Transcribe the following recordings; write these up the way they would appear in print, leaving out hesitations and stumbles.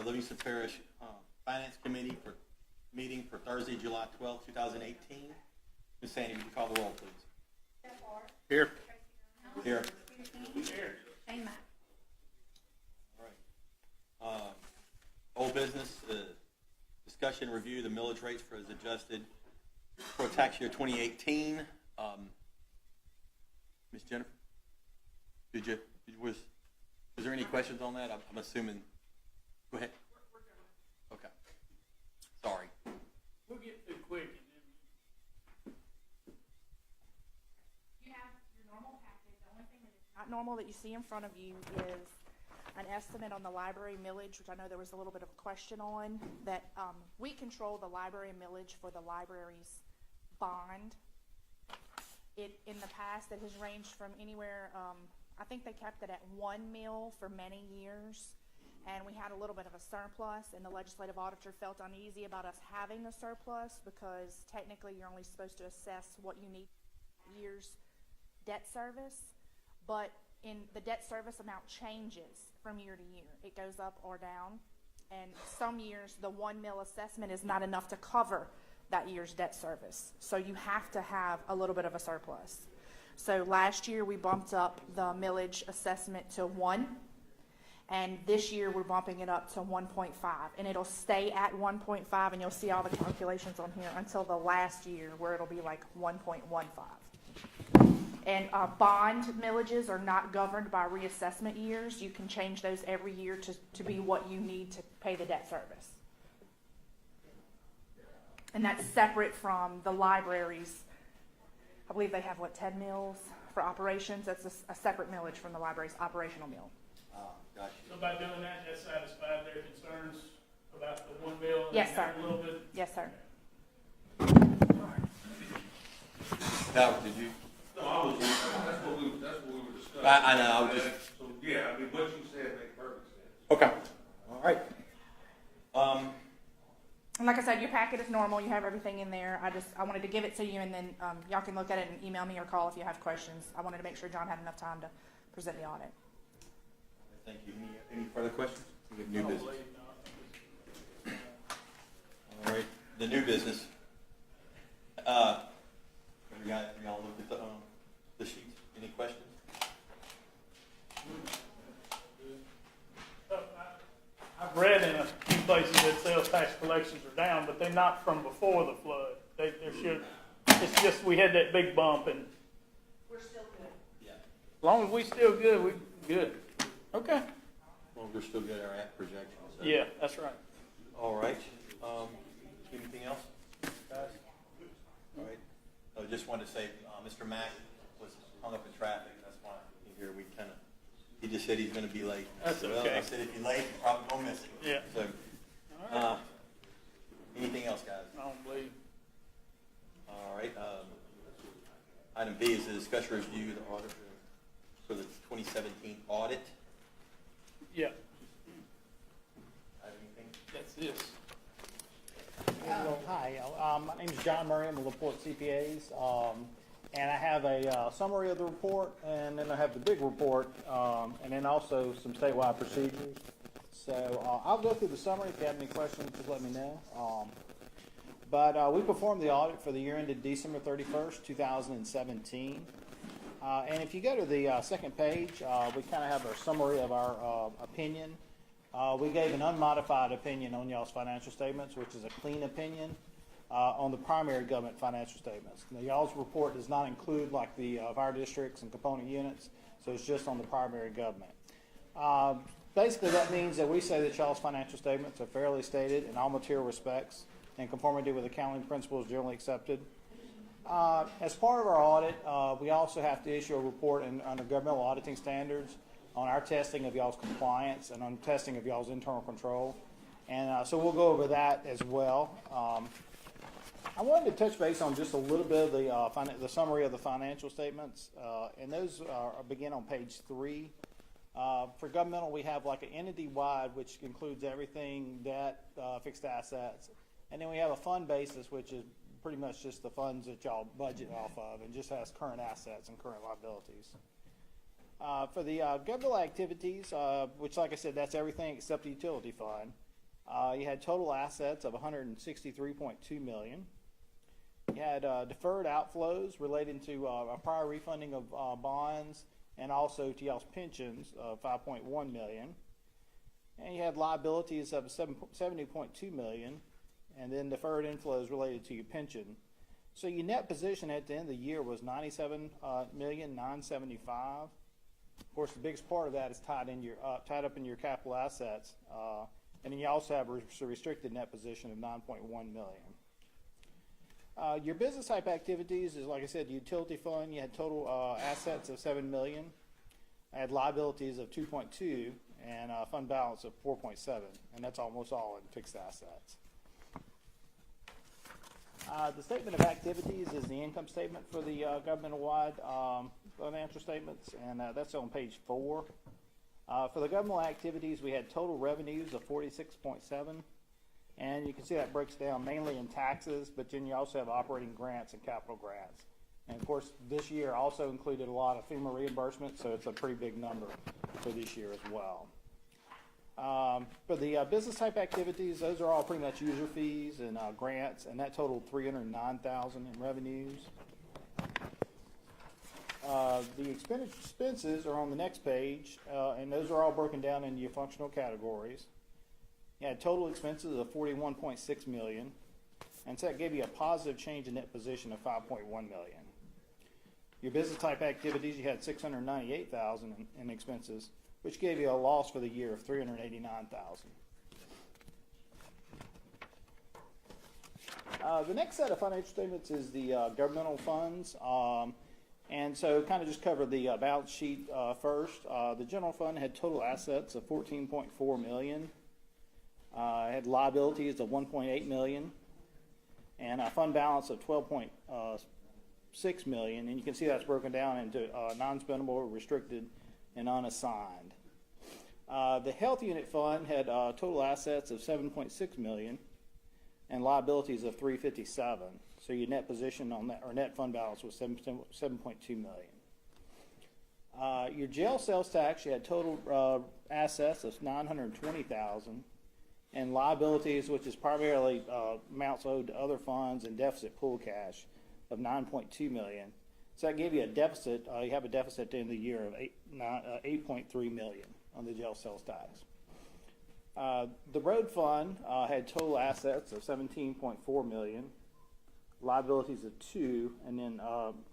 the Livingston Parish Finance Committee for meeting for Thursday, July 12, 2018. Ms. Sandy, would you call the roll, please? Here. Here. Here. Amen. All right. Old business, discussion review the millage rates for as adjusted for tax year 2018. Ms. Jennifer, was there any questions on that? I'm assuming. Go ahead. Okay. Sorry. We'll get through quick. You have your normal package. The only thing that is not normal that you see in front of you is an estimate on the library millage, which I know there was a little bit of a question on, that we control the library millage for the library's bond. In the past, it has ranged from anywhere, I think they kept it at 1 mil for many years, and we had a little bit of a surplus, and the legislative auditor felt uneasy about us having a surplus because technically you're only supposed to assess what you need year's debt service, but the debt service amount changes from year to year. It goes up or down, and some years the 1 mil assessment is not enough to cover that year's debt service. So you have to have a little bit of a surplus. So last year we bumped up the millage assessment to 1, and this year we're bumping it up to 1.5, and it'll stay at 1.5, and you'll see all the calculations on here until the last year where it'll be like 1.15. And bond millages are not governed by reassessment years. You can change those every year to be what you need to pay the debt service. And that's separate from the libraries. I believe they have, 10 mills for operations? That's a separate millage from the library's operational mill. Gotcha. So by doing that, that satisfied their concerns about the 1 mil? Yes, sir. A little bit? Yes, sir. Now, did you? No, I was just, that's what we were discussing. I know, I was just. So, yeah, I mean, what you said makes perfect sense. Okay. All right. And like I said, your packet is normal. You have everything in there. I wanted to give it to you, and then y'all can look at it and email me or call if you have questions. I wanted to make sure John had enough time to present the audit. Thank you. Any further questions? We have new business. All right. The new business. Y'all look at the sheets. Any questions? I've read in a few places that sales tax collections are down, but they're not from before the flood. It's just we had that big bump, and We're still good. Yeah. as long as we still good, we good. Okay. Well, we're still good at projections. So. Yeah, that's right. All right. Anything else, guys? All right. I just wanted to say, Mr. Mack was hung up in traffic. That's why here we he just said he's going to be late. That's well, okay. I said if you're late, you probably won't miss it. Yeah. So, All right. anything else, guys? I don't believe. All right. Item B is the discussion review the audit for the 2017 audit. Yeah, Have anything? that's this. Hi, my name is John Murray. I'm with LaPorte CPAs, and I have a summary of the report, and then I have the big report, and then also some statewide procedures. So I'll go through the summary. If you have any questions, just let me know. But we performed the audit for the year ended December 31st, 2017. And if you go to the second page, we kind of have a summary of our opinion. We gave an unmodified opinion on y'all's financial statements, which is a clean opinion on the primary government financial statements. Now, y'all's report does not include like the fire districts and component units, so it's just on the primary government. Basically, that means that we say that y'all's financial statements are fairly stated in all material respects in conformity with accounting principles generally accepted. As part of our audit, we also have to issue a report under governmental auditing standards on our testing of y'all's compliance and on testing of y'all's internal control. And so we'll go over that as well. I wanted to touch base on just a little bit of the summary of the financial statements, and those begin on page 3. For governmental, we have like an entity-wide, which includes everything, debt, fixed assets, and then we have a fund basis, which is pretty much just the funds that y'all budget off of and just has current assets and current liabilities. For the governmental activities, which like I said, that's everything except the utility fund. You had total assets of $163.2 million. You had deferred outflows relating to a prior refunding of bonds and also to y'all's pensions of $5.1 million. And you had liabilities of $70.2 million, and then deferred inflows related to your pension. So your net position at the end of the year was $97,975,000. Of course, the biggest part of that is tied up in your capital assets, and then you also have a restricted net position of $9.1 million. Your business type activities is, like I said, the utility fund. You had total assets of $7 million. I had liabilities of $2.2 and a fund balance of $4.7, and that's almost all in fixed assets. The statement of activities is the income statement for the governmental-wide financial statements, and that's on page 4. For the governmental activities, we had total revenues of $46.7, and you can see that breaks down mainly in taxes, but then you also have operating grants and capital grants. And of course, this year also included a lot of FEMA reimbursement, so it's a pretty big number for this year as well. For the business type activities, those are all pretty much user fees and grants, and that totaled $309,000 in revenues. The expenses are on the next page, and those are all broken down into your functional categories. You had total expenses of $41.6 million, and so that gave you a positive change in net position of $5.1 million. Your business type activities, you had $698,000 in expenses, which gave you a loss for the year of $389,000. The next set of financial statements is the governmental funds. And so kind of just cover the balance sheet first. The general fund had total assets of $14.4 million. Had liabilities of $1.8 million. And a fund balance of $12.6 million. And you can see that's broken down into non-spendable, restricted, and unassigned. The health unit fund had total assets of $7.6 million and liabilities of $357. So your net position on that, or net fund balance, was $7.2 million. Your jail sales tax, you had total assets of $920,000 and liabilities, which is primarily amounts owed to other funds and deficit pool cash, of $9.2 million. So that gave you a deficit. You have a deficit at the end of the year of $8.3 million on the jail sales tax. The road fund had total assets of $17.4 million, liabilities of $2 million, and then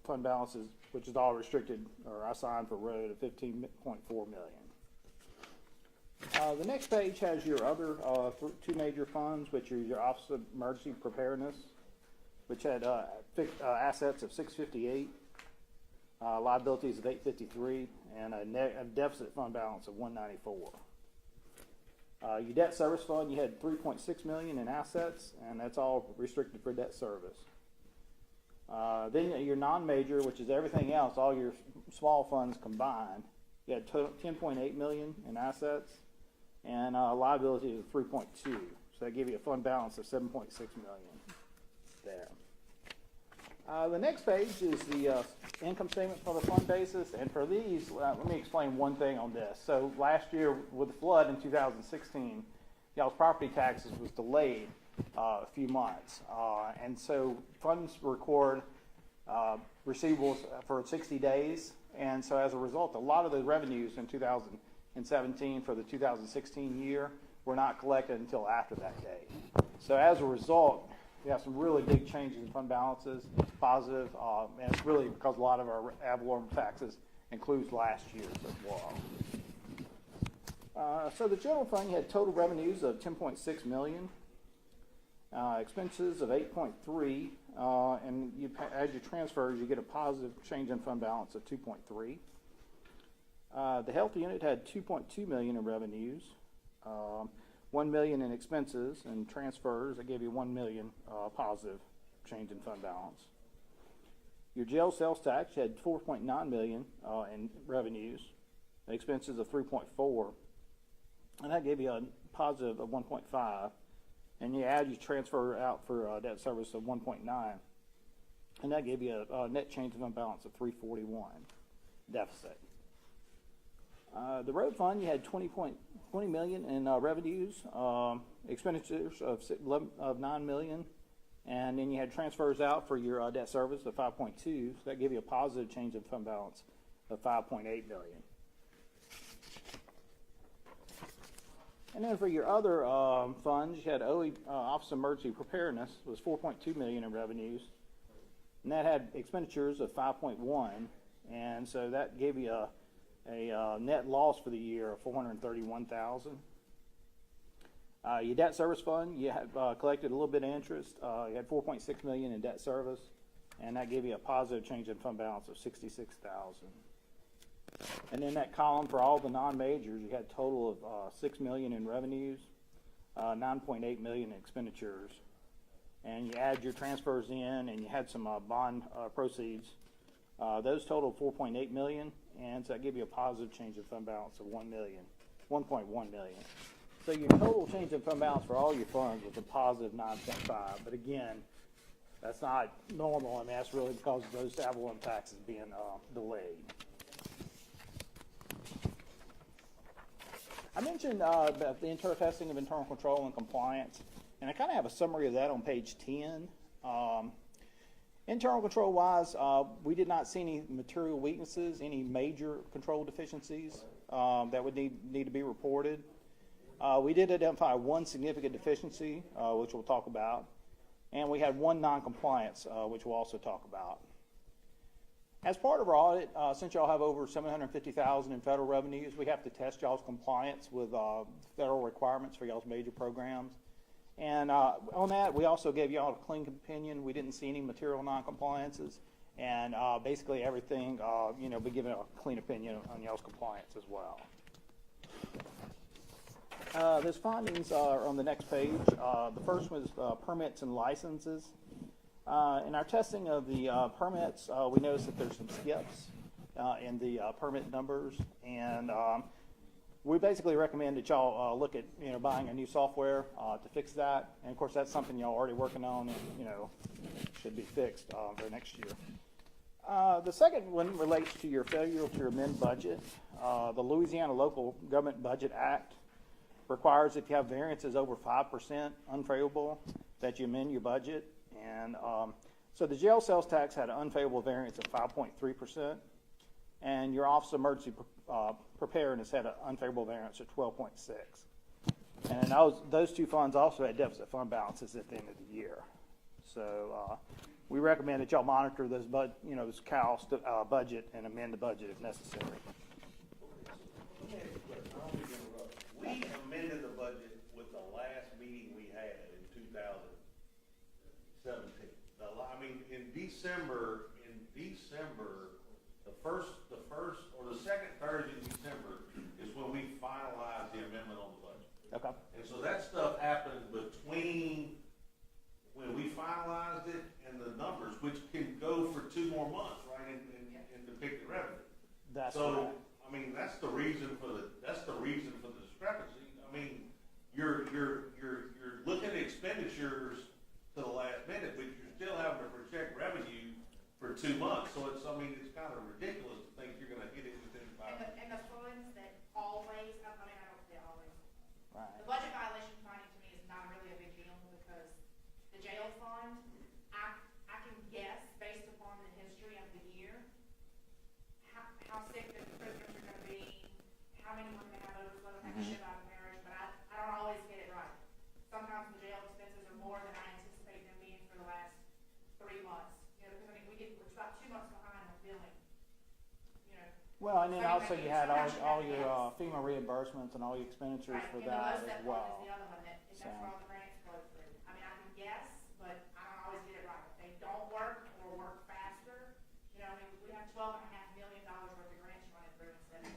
fund balances, which is all restricted or assigned for road, of $15.4 million. The next page has your other two major funds, which are your Office of Emergency Preparedness, which had assets of $658. Liabilities of $853, and a deficit fund balance of $194. Your debt service fund, you had $3.6 million in assets, and that's all restricted for debt service. Then your non-major, which is everything else, all your small funds combined, you had $10.8 million in assets, and liabilities of $3.2. So that gave you a fund balance of $7.6 million there. The next page is the income statement for the fund basis, and for these, let me explain one thing on this. So last year with the flood in 2016, y'all's property taxes was delayed a few months, and so funds record receivables for 60 days, and so as a result, a lot of the revenues in 2017 for the 2016 year were not collected until after that date. So as a result, we have some really big changes in fund balances, positive, and it's really because a lot of our ad valorem taxes includes last year's as well. So the general fund, you had total revenues of $10.6 million, expenses of $8.3, and as you transfers, you get a positive change in fund balance of $2.3. The health unit had $2.2 million in revenues, $1 million in expenses and transfers. That gave you $1 million positive change in fund balance. Your jail sales tax had $4.9 million in revenues, expenses of $3.4, and that gave you a positive of $1.5. And you add your transfer out for debt service of $1.9, and that gave you a net change in fund balance of $341 deficit. The road fund, you had 20 million in revenues, expenditures of 9 million, and then you had transfers out for your debt service of 5.2. So that gave you a positive change in fund balance of 5.8 million. And then for your other funds, you had OE, Office of Emergency Preparedness was 4.2 million in revenues, and that had expenditures of 5.1, and so that gave you a net loss for the year of 431,000. Your debt service fund, you had collected a little bit of interest. You had 4.6 million in debt service, and that gave you a positive change in fund balance of 66,000. And in that column for all the non-majors, you had a total of 6 million in revenues, 9.8 million in expenditures, and you add your transfers in, and you had some bond proceeds. Those total 4.8 million, and so that give you a positive change in fund balance of 1.1 million. So your total change in fund balance for all your funds was a positive 9.5. But again, that's not normal. I mean, that's really because of those ad valorem taxes being delayed. I mentioned about the internal testing of internal control and compliance, and I kind of have a summary of that on page 10. Internal control wise, we did not see any material weaknesses, any major control deficiencies that would need to be reported. We did identify one significant deficiency, which we'll talk about, and we had one non-compliance, which we'll also talk about. As part of our audit, since y'all have over $750,000 in federal revenues, we have to test y'all's compliance with federal requirements for y'all's major programs. And on that, we also gave y'all a clean opinion. We didn't see any material non-compliances, and basically everything, we give a clean opinion on y'all's compliance as well. Those findings are on the next page. The first was permits and licenses. In our testing of the permits, we noticed that there's some skips in the permit numbers, and we basically recommend that y'all look at buying a new software to fix that. And of course, that's something y'all already working on, and should be fixed for next year. The second one relates to your failure to amend budget. The Louisiana Local Government Budget Act requires if you have variances over 5% unfavorable that you amend your budget. And so the jail sales tax had an unfavorable variance of 5.3%, and your Office of Emergency Preparedness had an unfavorable variance of 12.6%. And those two funds also had deficit fund balances at the end of the year. So we recommend that y'all monitor those, this CAL's budget and amend the budget if necessary. We amended the budget with the last meeting we had in 2017. In December, the first or the second Thursday in December is when we finalized the amendment on the budget. Okay. And so that stuff happened between when we finalized it and the numbers, which can go for 2 more months, right, and depict the revenue. That's so. correct. That's the reason for the discrepancy. You're looking at expenditures to the last minute, but you're still having to project revenue for 2 months. So it's kind of ridiculous to think you're going to hit it within 5. And the funds that always, I don't say always. Right. The budget violation finding to me is not really a big deal because the jail fund, I can guess based upon the history of the year how sick the prisoners are going to be, how many we're going to have overflow and have to ship out of Parish, but I don't always get it right. Sometimes the jail expenses are more than I anticipate them being for the last 3 months. Because we're about 2 months behind on billing. Well, and then also you had all your FEMA reimbursements and all your expenditures Right, for and that the as LoSTEP well. one is the other one that's where all the grants flow through. I can guess, but I don't always get it right. If they don't work or work faster, we have $12.5 million worth of grants running through in 2017.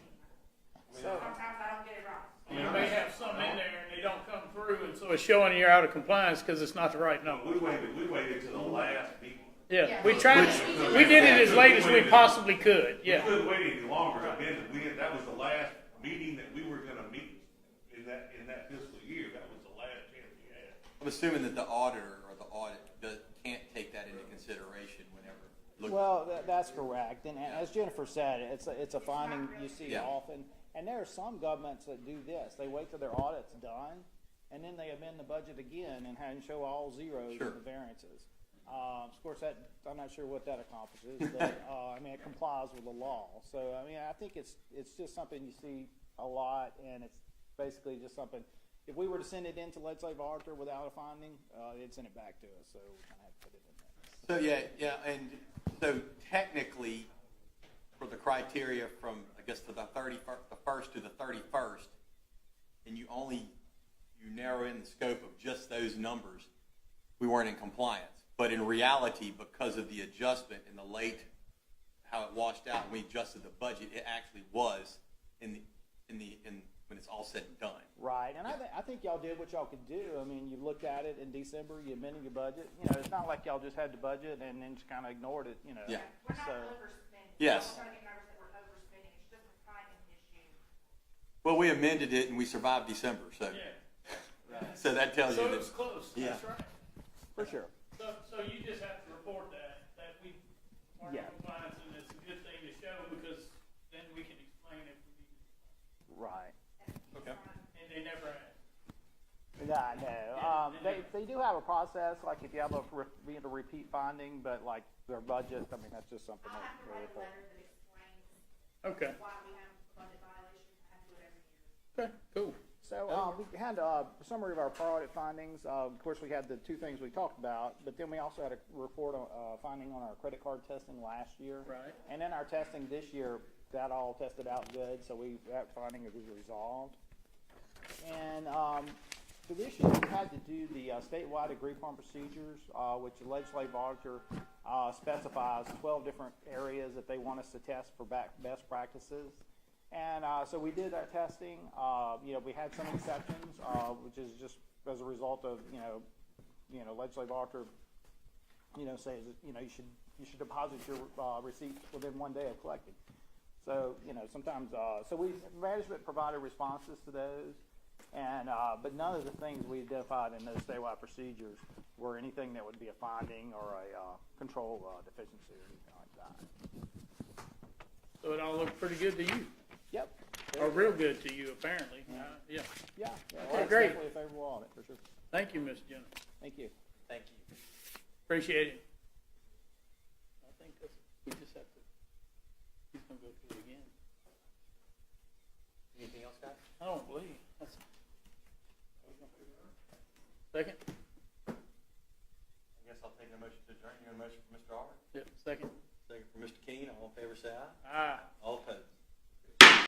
So, Sometimes I don't get it right. You may have some in there and they don't come through, and so it's showing you're out of compliance because it's not the right number. We waited till the last meeting. Yeah, we did it as late as we possibly could, yeah. We couldn't wait any longer. That was the last meeting that we were going to meet in that fiscal year. That was the last chance we had. I'm assuming that the auditor or the audit can't take that into consideration whenever looking. well, that's correct. And as Jennifer said, it's a finding you see Yeah. often. And there are some governments that do this. They wait till their audit's done, and then they amend the budget again and show all zeros Sure. in the variances. Of course, I'm not sure what that accomplishes, but I mean, it complies with the law. So, I mean, I think it's just something you see a lot, and it's basically just something. If we were to send it into legislative auditor without a finding, they'd send it back to us. So we kind of have to put it in there. So yeah, and so technically, for the criteria from I guess to the 1st to the 31st, and you narrow in the scope of just those numbers, we weren't in compliance. But in reality, because of the adjustment in the late, how it washed out, when we adjusted the budget, it actually was in when it's all said and done. Right, and I think y'all did what y'all could do. I mean, you looked at it in December, you amended your budget. You know, it's not like y'all just had the budget and then just kind of ignored it. You know. Yeah. We're not So, overspending. Yes. We're not getting nervous that we're overspending. It's just a timing issue. Well, we amended it and we survived December, so so that tells So you it was that. close, Yeah. that's right. for sure. So you just have to report that we are in Yeah. compliance, and it's a good thing to show, because then we can explain if we need to. Right. Okay. And they never have. Yeah, no. They do have a process, like if you have a repeat finding, but like their budget, I mean, that's just something I'll that have to they write a report. letter that explains Okay, why we have budget violations. I have to do it every year. okay, cool. So we had a summary of our prior audit findings. Of course, we had the two things we talked about, but then we also had a report on finding on our credit card testing last year. Right. And then our testing this year, that all tested out good, so that finding was resolved. And for this year, we had to do the statewide agreed-upon procedures, which the legislative auditor specifies 12 different areas that they want us to test for best practices. And so we did our testing. You know, we had some exceptions, which is just as a result of legislative auditor, says you should deposit your receipts within 1 day of collecting. So sometimes management provided responses to those, and but none of the things we identified in those statewide procedures were anything that would be a finding or a control deficiency or anything like that. So it all looked pretty good to you, Yep. or real good to you, apparently. Yeah. Yeah. Okay, Well, it's great. definitely a favorable audit for sure. Thank you, Mr. Jenner. Thank you. Thank you. Appreciate it. I think we just have to, he's gonna go through it again. Anything else, guys? I don't believe, that's. Second? I guess I'll take a motion to adjourn. You got a motion for Mr. Arbor? Yep, second. Second for Mr. Keene. All in favor, say aye. Aye.